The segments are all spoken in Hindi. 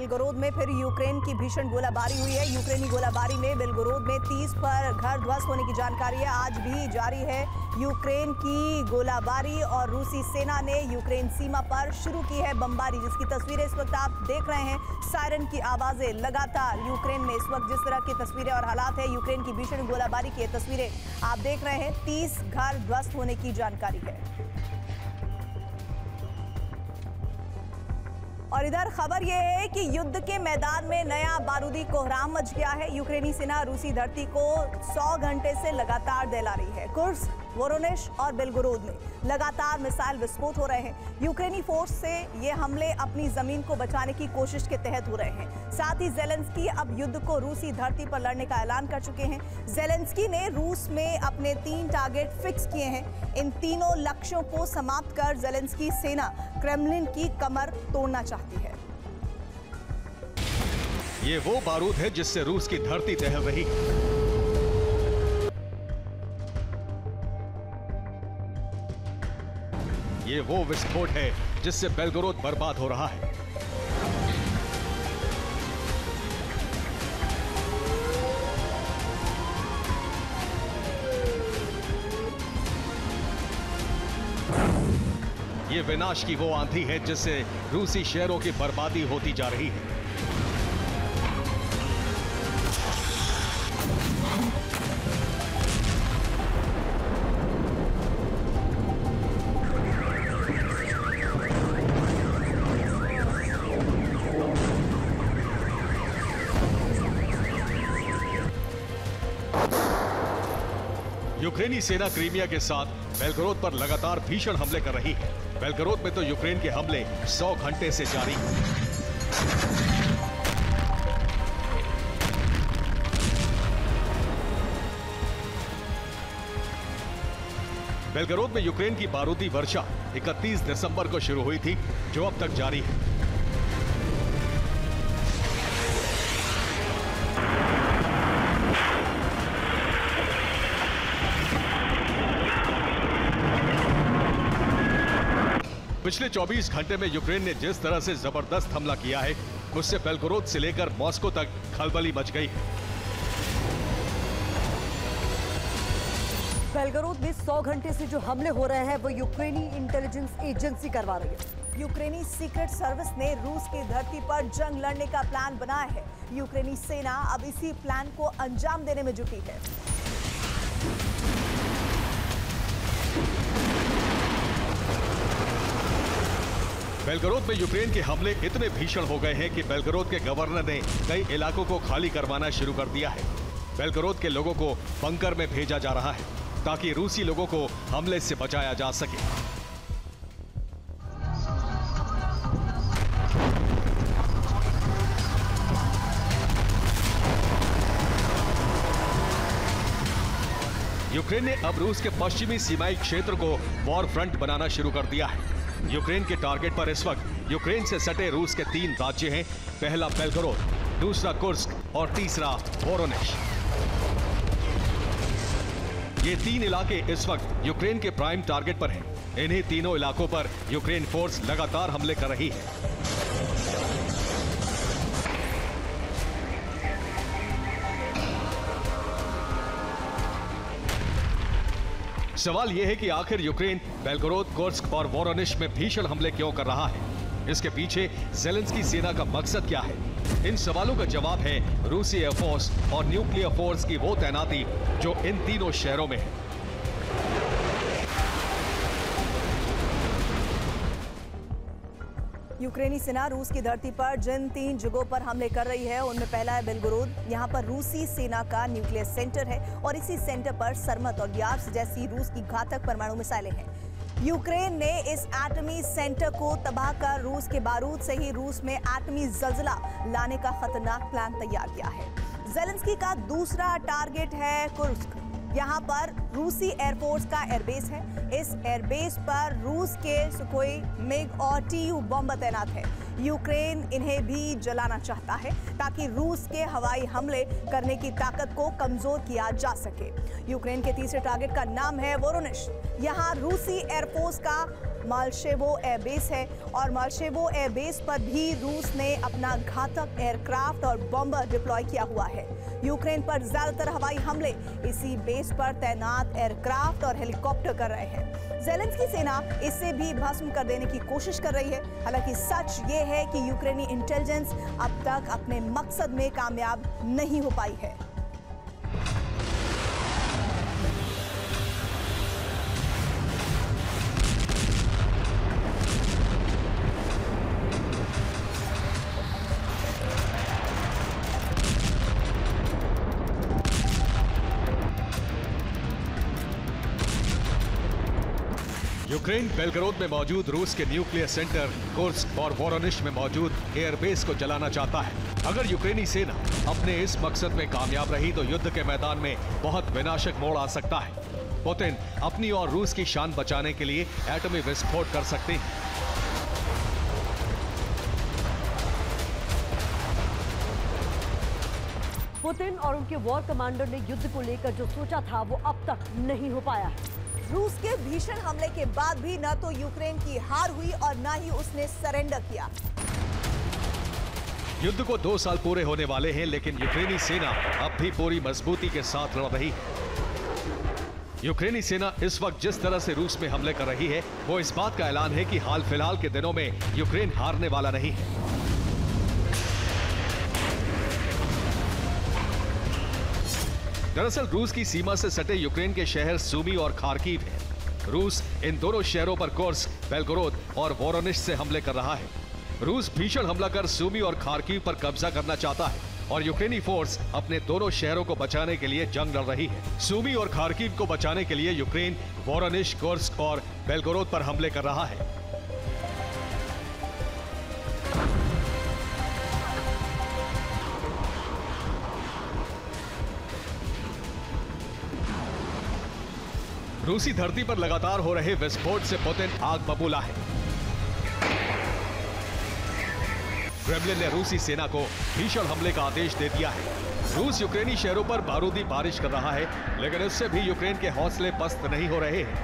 बेलगोरोद में फिर यूक्रेन की भीषण गोलाबारी हुई है। यूक्रेनी गोलाबारी में बेलगोरोद में 30 पर घर ध्वस्त होने की जानकारी है। आज भी जारी है यूक्रेन की गोलाबारी और रूसी सेना ने यूक्रेन सीमा पर शुरू की है बमबारी, जिसकी तस्वीरें इस वक्त आप देख रहे हैं। सायरन की आवाजें लगातार यूक्रेन में इस वक्त जिस तरह की तस्वीरें और हालात है, यूक्रेन की भीषण गोलाबारी की तस्वीरें आप देख रहे हैं। 30 घर ध्वस्त होने की जानकारी है। और इधर खबर यह है कि युद्ध के मैदान में नया बारूदी कोहराम मच गया है। यूक्रेनी सेना रूसी धरती को 100 घंटे से लगातार दहला रही है। कुर्स्क, वोरोनिश और बेलगोरोद में लगातार मिसाइल विस्फोट हो रहे हैं। यूक्रेनी फोर्स से ये हमले अपनी जमीन को बचाने की कोशिश के तहत हो रहे हैं। साथ ही ज़ेलेंस्की अब युद्ध को रूसी धरती पर लड़ने का ऐलान कर चुके हैं। ज़ेलेंस्की ने रूस में अपने 3 टारगेट फिक्स किए हैं। इन तीनों लक्ष्यों को समाप्त कर ज़ेलेंस्की सेना क्रेमलिन की कमर तोड़ना चाहती है। ये वो बारूद है जिससे रूस की धरती दहल रही है। ये वो विस्फोट है जिससे बेलगोरोद बर्बाद हो रहा है। ये विनाश की वो आंधी है जिससे रूसी शहरों की बर्बादी होती जा रही है। यूक्रेनी सेना क्रीमिया के साथ बेलगोरोद पर लगातार भीषण हमले कर रही है। बेलगोरोद में तो यूक्रेन के हमले 100 घंटे से जारी हैं। बेलगोरोद में यूक्रेन की बारूदी वर्षा 31 दिसंबर को शुरू हुई थी, जो अब तक जारी है। पिछले 24 घंटे में यूक्रेन ने जिस तरह से जबरदस्त हमला किया है, उससे बेलगोरोद से लेकर मॉस्को तक खलबली मच गई है। बेलगोरोद में 100 घंटे से जो हमले हो रहे हैं वो यूक्रेनी इंटेलिजेंस एजेंसी करवा रही है। यूक्रेनी सीक्रेट सर्विस ने रूस की धरती पर जंग लड़ने का प्लान बनाया है। यूक्रेनी सेना अब इसी प्लान को अंजाम देने में जुटी है। बेलगोरोद में यूक्रेन के हमले इतने भीषण हो गए हैं कि बेलगोरोद के गवर्नर ने कई इलाकों को खाली करवाना शुरू कर दिया है। बेलगोरोद के लोगों को बंकर में भेजा जा रहा है ताकि रूसी लोगों को हमले से बचाया जा सके। यूक्रेन ने अब रूस के पश्चिमी सीमाई क्षेत्र को वॉर फ्रंट बनाना शुरू कर दिया है। यूक्रेन के टारगेट पर इस वक्त यूक्रेन से सटे रूस के 3 राज्य हैं। पहला बेलगोरोद, दूसरा कुर्स्क और तीसरा वोरोनिश। ये 3 इलाके इस वक्त यूक्रेन के प्राइम टारगेट पर हैं। इन्हीं तीनों इलाकों पर यूक्रेन फोर्स लगातार हमले कर रही है। सवाल यह है कि आखिर यूक्रेन बेलगोरोद, कुर्स्क और वोरोनिश में भीषण हमले क्यों कर रहा है? इसके पीछे ज़ेलेंस्की सेना का मकसद क्या है? इन सवालों का जवाब है रूसी एयरफोर्स और न्यूक्लियर फोर्स की वो तैनाती जो इन तीनों शहरों में है। यूक्रेनी सेना रूस की धरती पर जिन 3 जगहों पर हमले कर रही है, उनमें पहला है बेलगोरोद। यहाँ पर रूसी सेना का न्यूक्लियर सेंटर है और इसी सेंटर पर सरमत और यार्स जैसी रूस की घातक परमाणु मिसाइलें हैं। यूक्रेन ने इस एटमी सेंटर को तबाह कर रूस के बारूद से ही रूस में एटमी जल्जला लाने का खतरनाक प्लान तैयार किया है। ज़ेलेंस्की का दूसरा टारगेट है कुर्स्क। यहाँ पर रूसी एयरफोर्स का एयरबेस है। इस एयरबेस पर रूस के सुखोई, मिग और TU बॉम्बर तैनात है। यूक्रेन इन्हें भी जलाना चाहता है ताकि रूस के हवाई हमले करने की ताकत को कमजोर किया जा सके। यूक्रेन के तीसरे टारगेट का नाम है वोरोनिश। यहाँ रूसी एयरफोर्स का माल्शेवो एयरबेस है और माल्शेवो एयरबेस पर भी रूस ने अपना घातक एयरक्राफ्ट और बॉम्बर डिप्लॉय किया हुआ है। यूक्रेन पर ज्यादातर हवाई हमले इसी बेस पर तैनात एयरक्राफ्ट और हेलीकॉप्टर कर रहे हैं। ज़ेलेंस्की सेना इसे भी भस्म कर देने की कोशिश कर रही है। हालांकि सच ये है कि यूक्रेनी इंटेलिजेंस अब तक अपने मकसद में कामयाब नहीं हो पाई है। यूक्रेन बेलगरोद में मौजूद रूस के न्यूक्लियर सेंटर कुर्स्क और वोरोनिश में मौजूद एयरबेस को जलाना चाहता है। अगर यूक्रेनी सेना अपने इस मकसद में कामयाब रही तो युद्ध के मैदान में बहुत विनाशक मोड़ आ सकता है। पुतिन अपनी और रूस की शान बचाने के लिए एटमी विस्फोट कर सकते हैं। पुतिन और उनके वॉर कमांडर ने युद्ध को लेकर जो सोचा था वो अब तक नहीं हो पाया है। रूस के भीषण हमले के बाद भी न तो यूक्रेन की हार हुई और न ही उसने सरेंडर किया। युद्ध को 2 साल पूरे होने वाले हैं, लेकिन यूक्रेनी सेना अब भी पूरी मजबूती के साथ लड़ रही है। यूक्रेनी सेना इस वक्त जिस तरह से रूस में हमले कर रही है वो इस बात का ऐलान है कि हाल फिलहाल के दिनों में यूक्रेन हारने वाला नहीं है। दरअसल रूस की सीमा से सटे यूक्रेन के शहर सूमी और खार्किव हैं। रूस इन दोनों शहरों पर कुर्स्क, बेलगोरोद और वोरोनिश से हमले कर रहा है। रूस भीषण हमला कर सूमी और खार्किव पर कब्जा करना चाहता है और यूक्रेनी फोर्स अपने दोनों शहरों को बचाने के लिए जंग लड़ रही है। सूमी और खार्किव को बचाने के लिए यूक्रेन वोरोनिश, कुर्स्क और बेलगोरोद पर हमले कर रहा है। रूसी धरती पर लगातार हो रहे विस्फोट से पुतिन आग बबूला है। क्रेमलिन ने रूसी सेना को भीषण हमले का आदेश दे दिया है। रूस यूक्रेनी शहरों पर बारूदी बारिश कर रहा है, लेकिन इससे भी यूक्रेन के हौसले पस्त नहीं हो रहे हैं।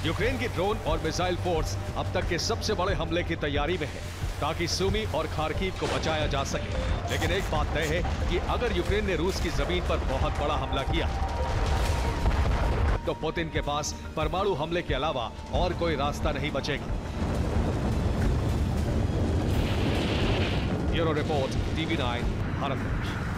यूक्रेन की ड्रोन और मिसाइल फोर्स अब तक के सबसे बड़े हमले की तैयारी में है ताकि सूमी और खार्किव को बचाया जा सके। लेकिन एक बात तय है कि अगर यूक्रेन ने रूस की जमीन पर बहुत बड़ा हमला किया तो पुतिन के पास परमाणु हमले के अलावा और कोई रास्ता नहीं बचेगा। Bureau report, TV9, Bharat.